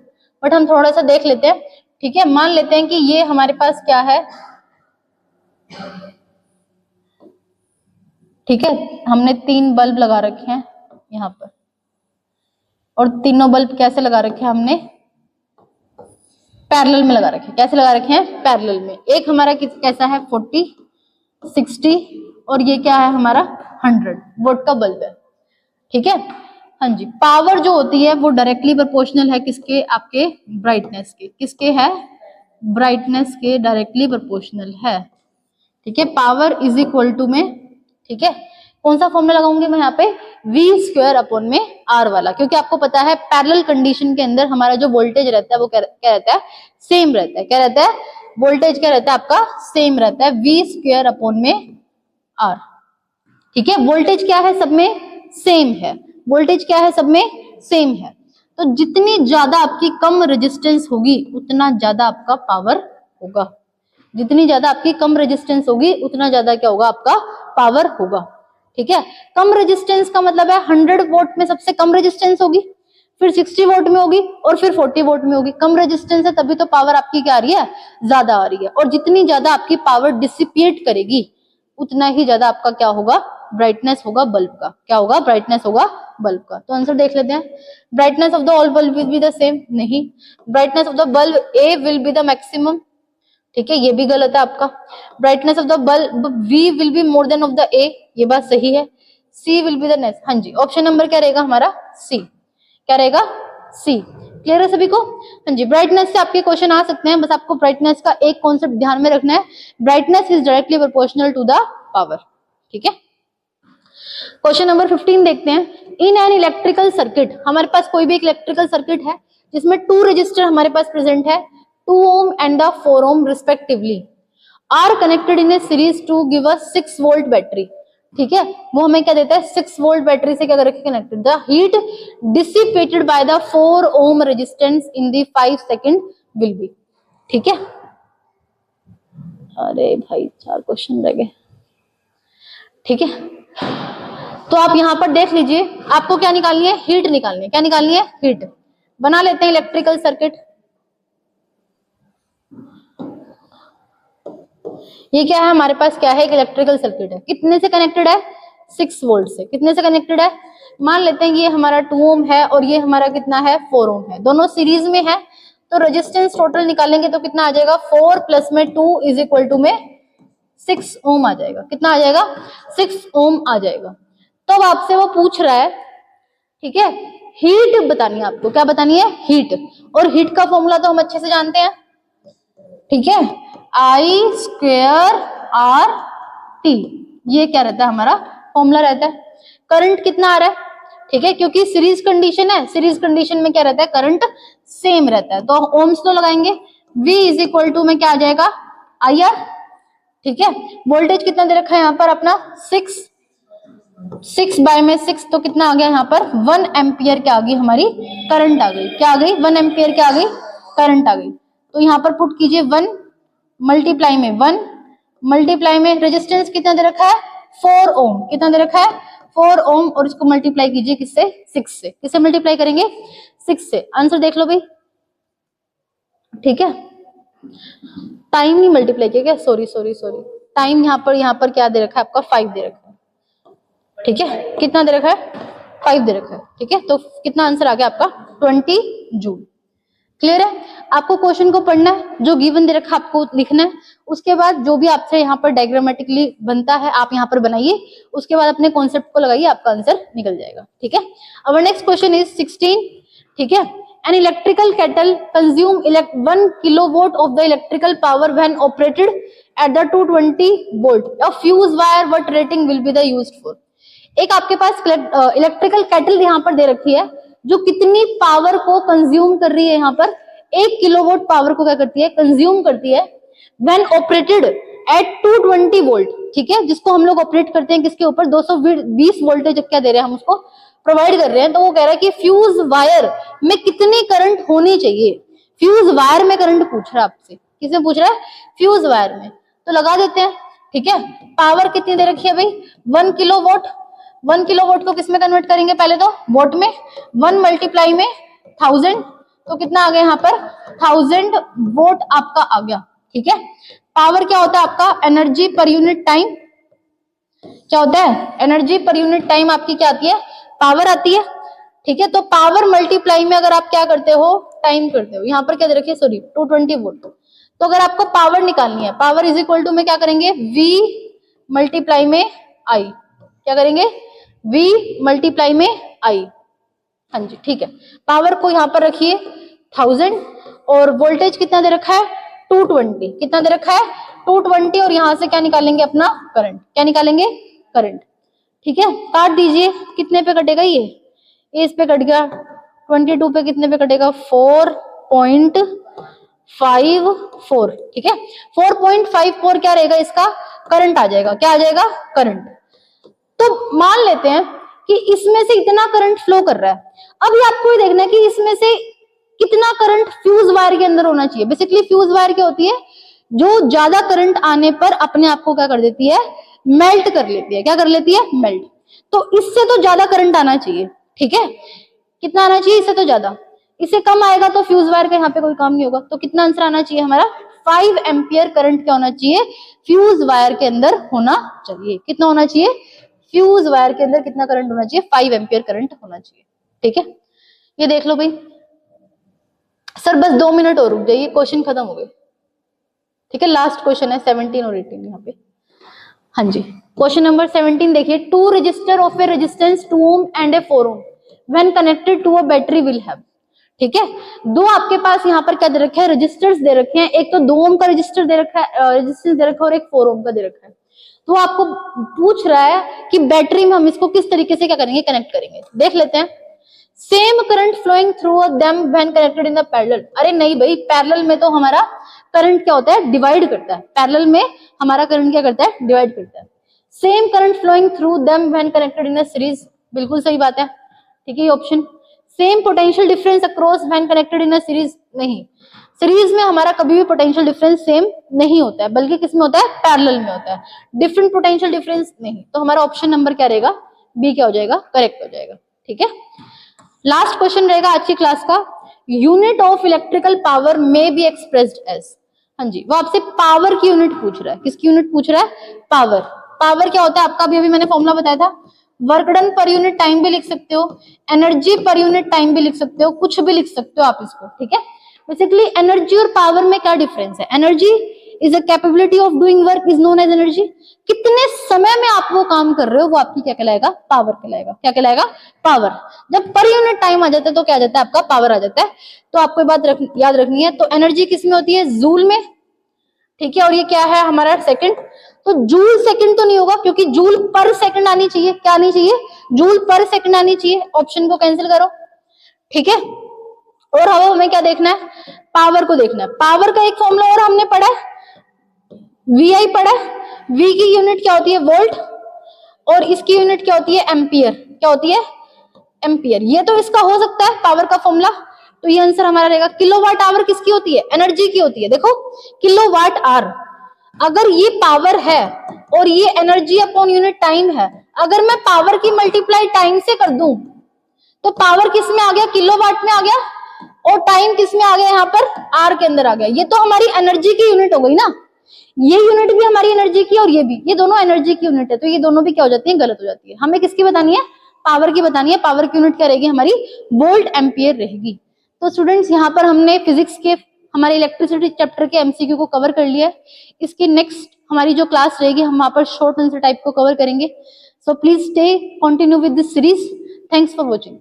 A: बट हम थोड़ा सा देख लेते हैं। ठीक है, मान लेते हैं कि ये हमारे पास क्या है, ठीक है, हमने 3 बल्ब लगा रखे हैं यहाँ पर, और तीनों बल्ब कैसे लगा रखे हैं? हमने पैरेलल में लगा रखे हैं। कैसे लगा रखे हैं? पैरेलल में। एक हमारा कैसा है 40, 60 और ये क्या है हमारा 100 वोट का बल्ब है। ठीक है, हाँ जी। पावर जो होती है वो डायरेक्टली प्रोपोर्शनल है किसके? आपके ब्राइटनेस के। किसके है? ब्राइटनेस के डायरेक्टली प्रोपोर्शनल है। ठीक है, पावर इज इक्वल टू में, ठीक है, कौन सा फॉर्मूला लगाऊंगी मैं यहाँ पे? V स्क्वायर अपॉन में R वाला, क्योंकि आपको पता है पैरेलल कंडीशन के अंदर हमारा जो वोल्टेज रहता है वो क्या रहता है? सेम रहता है। क्या रहता है? वोल्टेज क्या रहता है आपका? सेम रहता है, V स्क्वायर अपॉन में R। ठीक है, वोल्टेज क्या है? सब में सेम है। वोल्टेज क्या है? सब में सेम है। तो जितनी ज्यादा आपकी कम रेजिस्टेंस होगी उतना ज्यादा आपका पावर होगा। जितनी ज्यादा आपकी कम रेजिस्टेंस होगी उतना ज्यादा क्या होगा? आपका पावर होगा। ठीक है, कम रेजिस्टेंस का मतलब है 100 वोल्ट में सबसे कम रेजिस्टेंस होगी, फिर 60 वोल्ट में होगी और फिर 40 वोल्ट में होगी। कम रेजिस्टेंस है तभी तो पावर आपकी क्या आ रही है? ज्यादा आ रही है। और जितनी ज्यादा आपकी पावर डिसिपिएट करेगी उतना ही ज्यादा आपका क्या होगा? ब्राइटनेस होगा बल्ब का। क्या होगा? ब्राइटनेस होगा बल्ब का। तो आंसर देख लेते हैं। Brightness of the all bulb will be the same, नहीं। Brightness of the bulb A will be the maximum, ठीक है, ये भी गलत है आपका। Brightness of the bulb V will be more than of the A, ये बात सही है। C will be the next, हाँ जी, ऑप्शन नंबर क्या रहेगा हमारा? C। क्या रहेगा? C। क्लियर है सभी को? हाँ जी, ब्राइटनेस से आपके क्वेश्चन आ सकते हैं, बस आपको ब्राइटनेस का एक कॉन्सेप्ट ध्यान में रखना है, brightness is directly proportional to the power. ठीक है, क्वेश्चन नंबर 15 देखते हैं। इन एन इलेक्ट्रिकल सर्किट, हमारे पास कोई भी एक इलेक्ट्रिकल सर्किट है जिसमें 2 रजिस्टर हमारे पास प्रेजेंट है, 2 ohm and the 4 ohm respectively are connected in a series to give us 6 volt battery। ठीक है, वो हमें क्या देता है? 6 volt बैटरी से क्या कर रखे? Connected. The heat dissipated by the 4 ohm resistance in the 5 second will be। ठीक है, अरे भाई 4 क्वेश्चन रह गए। ठीक है, तो आप यहां पर देख लीजिए, आपको क्या निकालनी है? हीट निकालनी है। क्या निकालनी है? हीट। बना लेते हैं इलेक्ट्रिकल सर्किट। ये क्या है हमारे पास? क्या है? एक इलेक्ट्रिकल सर्किट है। कितने से कनेक्टेड है? 6 वोल्ट से। कितने से कनेक्टेड है? मान लेते हैं ये हमारा 2 ओम है और ये हमारा कितना है? 4 ओम है। दोनों सीरीज में है तो रेजिस्टेंस टोटल निकालेंगे तो कितना आ जाएगा, 4 प्लस में 2 इज इक्वल टू में 6 ओम आ जाएगा। कितना आ जाएगा, 6 ओम आ जाएगा। तो अब आपसे वो पूछ रहा है, ठीक है, हीट बतानी है आपको। क्या बतानी है, हीट। और हीट का फॉर्मूला तो हम अच्छे से जानते हैं, ठीक है, आई स्क्वेयर आर टी, ये क्या रहता है हमारा फॉर्मूला रहता है। करंट कितना आ रहा है, ठीक है, क्योंकि सीरीज कंडीशन है, सीरीज कंडीशन में क्या रहता है, करंट सेम रहता है, तो ओम्स तो लगाएंगे। V इज इक्वल टू में क्या आ जाएगा, आई आर, ठीक है। वोल्टेज कितना दे रखा है यहाँ पर अपना 6 बाय में 6, तो कितना आ गया यहाँ पर 1 एम्पियर क्या आ गई हमारी करंट आ गई। क्या आ गई, 1 एम्पियर क्या आ गई, करंट आ गई। तो यहाँ पर पुट कीजिए 1 मल्टीप्लाई में 1 मल्टीप्लाई में रेजिस्टेंस कितना दे रखा है 4 ओम, कितना दे रखा है 4 ओम, और इसको मल्टीप्लाई कीजिए किससे, 6 से। किससे मल्टीप्लाई करेंगे, 6 से। आंसर देख लो भाई, ठीक है। टाइम नहीं मल्टीप्लाई किया क्या, सॉरी सॉरी सॉरी, टाइम यहाँ पर क्या दे रखा है आपका 5 दे रखा है, ठीक है। कितना दे रखा है, 5 दे रखा है, ठीक है। तो कितना आंसर आ गया आपका 20 जूल। क्लियर है। आपको क्वेश्चन को पढ़ना है, जो गिवन दे रखा आपको लिखना है, उसके बाद जो भी आपसे यहाँ पर डायग्रामेटिकली बनता है आप यहाँ पर बनाइए, उसके बाद अपने कॉन्सेप्ट को लगाइए, आपका आंसर निकल जाएगा, ठीक है। अब नेक्स्ट क्वेश्चन इज 16, ठीक है। An electrical kettle consume 1 kilowatt of the electrical power when operated at the 220 volt. A fuse wire what rating will be the used for? एक आपके पास इलेक्ट्रिकल केटल यहाँ पर दे रखी है, जो कितनी पावर को कंज्यूम कर रही है, यहाँ पर 1 किलोवाट पावर को क्या करती है, कंज्यूम करती है, when operated at 220 वोल्ट, ठीक है, जिसको हम लोग ऑपरेट करते हैं किसके ऊपर, 220 वोल्टेज क्या दे रहे हैं हम उसको प्रोवाइड कर रहे हैं। तो वो कह रहा है कि फ्यूज वायर में कितनी करंट होनी चाहिए। फ्यूज वायर में करंट पूछ रहा है आपसे, किसमें पूछ रहा है, फ्यूज वायर में। तो लगा देते हैं, ठीक है। पावर कितनी दे रखी है भाई, 1 किलोवाट। 1 किलोवाट को किसमें कन्वर्ट करेंगे, पहले तो वोट में, 1 मल्टीप्लाई में 1000, तो कितना आ गया यहाँ पर 1000 वोट आपका आ गया, ठीक है। पावर क्या होता है आपका, एनर्जी पर यूनिट टाइम। क्या होता है, एनर्जी पर यूनिट टाइम आपकी क्या आती है, पावर आती है, ठीक है। तो पावर मल्टीप्लाई में अगर आप क्या करते हो, टाइम करते हो, यहाँ पर क्या दे रखिए, सॉरी 220 वोल्ट। तो अगर आपको पावर निकालनी है, पावर इज इक्वल टू में क्या करेंगे, V मल्टीप्लाई में I, क्या करेंगे, V मल्टीप्लाई में I, हाँ जी, ठीक है। पावर को यहाँ पर रखिए 1000, और वोल्टेज कितना दे रखा है 220, कितना दे रखा है 220, और यहाँ से क्या निकालेंगे अपना करंट, क्या निकालेंगे, करंट, ठीक है। काट दीजिए, कितने पे कटेगा ये इस पे कट गया, 22 पे कितने पे कटेगा, 4.54, ठीक है। 4.54 क्या रहेगा, इसका करंट आ जाएगा, क्या आ जाएगा, करंट। तो मान लेते हैं कि इसमें से इतना करंट फ्लो कर रहा है। अभी आपको ये देखना है कि इसमें से कितना करंट फ्यूज वायर के अंदर होना चाहिए। बेसिकली फ्यूज वायर क्या होती है, जो ज्यादा करंट आने पर अपने आप को क्या कर देती है, मेल्ट कर लेती है। क्या कर लेती है, मेल्ट। तो इससे तो ज्यादा करंट आना चाहिए, ठीक है। कितना आना चाहिए, इससे तो ज्यादा। इससे कम आएगा तो फ्यूज वायर का यहाँ पे कोई काम नहीं होगा। तो कितना आंसर आना चाहिए हमारा, 5 एम्पियर करंट क्या होना चाहिए, फ्यूज वायर के अंदर होना चाहिए। कितना होना चाहिए, फ्यूज वायर के अंदर कितना करंट होना चाहिए, 5 एम्पियर करंट होना चाहिए, ठीक है। ये देख लो भाई। सर बस 2 मिनट और रुक जाइए, क्वेश्चन खत्म हो गए, ठीक है। लास्ट क्वेश्चन है 17 और 18 यहाँ पे। हाँ जी, क्वेश्चन नंबर 17 देखिए, 2 resistor of a resistance 2 ohm and a 4 ohm when connected to a battery will have, ठीक है। दो आपके पास यहाँ पर क्या दे रखे हैं, रजिस्टर्स दे रखे हैं। एक तो 2 ओम का रजिस्टर दे रखा है, रेजिस्टेंस दे रखा है, और एक 4 ओम का दे रखा है। तो आपको पूछ रहा है कि बैटरी में हम इसको किस तरीके से क्या करेंगे, कनेक्ट करेंगे। देख लेते हैं। Same current flowing through them when connected in the parallel. अरे नहीं भाई, पैरेलल में तो हमारा करंट क्या होता है, डिवाइड करता है। पैरेलल में हमारा करंट क्या करता है, डिवाइड करता है। Same current flowing through them when connected in a series, बिल्कुल सही बात है, ठीक है, ये option. Same potential difference across when connected in a series, नहीं, सीरीज में हमारा कभी भी पोटेंशियल डिफरेंस सेम नहीं होता है, बल्कि किसमें होता है, पैरेलल में होता है। डिफरेंट पोटेंशियल डिफरेंस नहीं। तो हमारा ऑप्शन नंबर क्या रहेगा, बी क्या हो जाएगा, करेक्ट हो जाएगा, ठीक है। लास्ट क्वेश्चन रहेगा आज की क्लास का, unit of electrical power may be expressed as. हाँ जी, वो आपसे पावर की यूनिट पूछ रहा है। किसकी यूनिट पूछ रहा है, पावर। पावर क्या होता है आपका, अभी मैंने फॉर्मूला बताया था। Work done per unit time भी लिख सकते हो, एनर्जी पर यूनिट टाइम भी लिख सकते हो, कुछ भी लिख सकते हो आप इसको, ठीक है। बेसिकली एनर्जी और पावर में क्या डिफरेंस है? Energy is a capability of doing work is known as energy. कितने समय में आप वो काम कर रहे हो वो आपकी क्या कहलाएगा? पावर कहलाएगा। क्या कहलाएगा? पावर। जब पर यूनिट टाइम आ जाता है तो क्या आ जाता है? आपका पावर आ जाता है। तो आपको ये बात याद रखनी है। तो एनर्जी किस में होती है? जूल में, ठीक है। और ये क्या है हमारा? सेकंड। तो जूल सेकंड तो नहीं होगा क्योंकि जूल पर सेकंड आनी चाहिए। क्या आनी चाहिए? जूल पर सेकंड आनी चाहिए। ऑप्शन को कैंसिल करो, ठीक है। और अब हमें क्या देखना है? पावर को देखना है। पावर का एक फॉर्मूला और हमने पढ़ा है, VI पढ़ा है। V की यूनिट क्या होती है? वोल्ट। और इसकी यूनिट क्या होती है? एम्पियर। क्या होती है? एम्पियर। ये तो इसका हो सकता है पावर का फॉर्मूला। तो ये आंसर हमारा रहेगा। किलोवाट आवर किसकी होती है? एनर्जी की होती है। देखो किलोवाट आवर, अगर ये पावर है और ये एनर्जी अपॉन यूनिट टाइम है, अगर मैं पावर की मल्टीप्लाई टाइम से कर दूं तो पावर किस में आ गया? किलोवाट में आ गया। और टाइम किस में आ गया? यहाँ पर आर के अंदर आ गया। ये तो हमारी एनर्जी की यूनिट हो गई ना। ये यूनिट भी हमारी एनर्जी की और ये भी, ये दोनों एनर्जी की यूनिट है। तो ये दोनों भी क्या हो जाती है? गलत हो जाती है। हमें किसकी बतानी है? पावर की बतानी है। पावर की यूनिट क्या रहेगी हमारी? वोल्ट एम्पियर रहेगी। तो स्टूडेंट्स यहाँ पर हमने फिजिक्स के हमारे इलेक्ट्रिसिटी चैप्टर के एमसीक्यू को कवर कर लिया है। इसकी नेक्स्ट हमारी जो क्लास रहेगी हम वहां पर शॉर्ट आंसर टाइप को कवर करेंगे। So please stay continue with this series. Thanks for watching.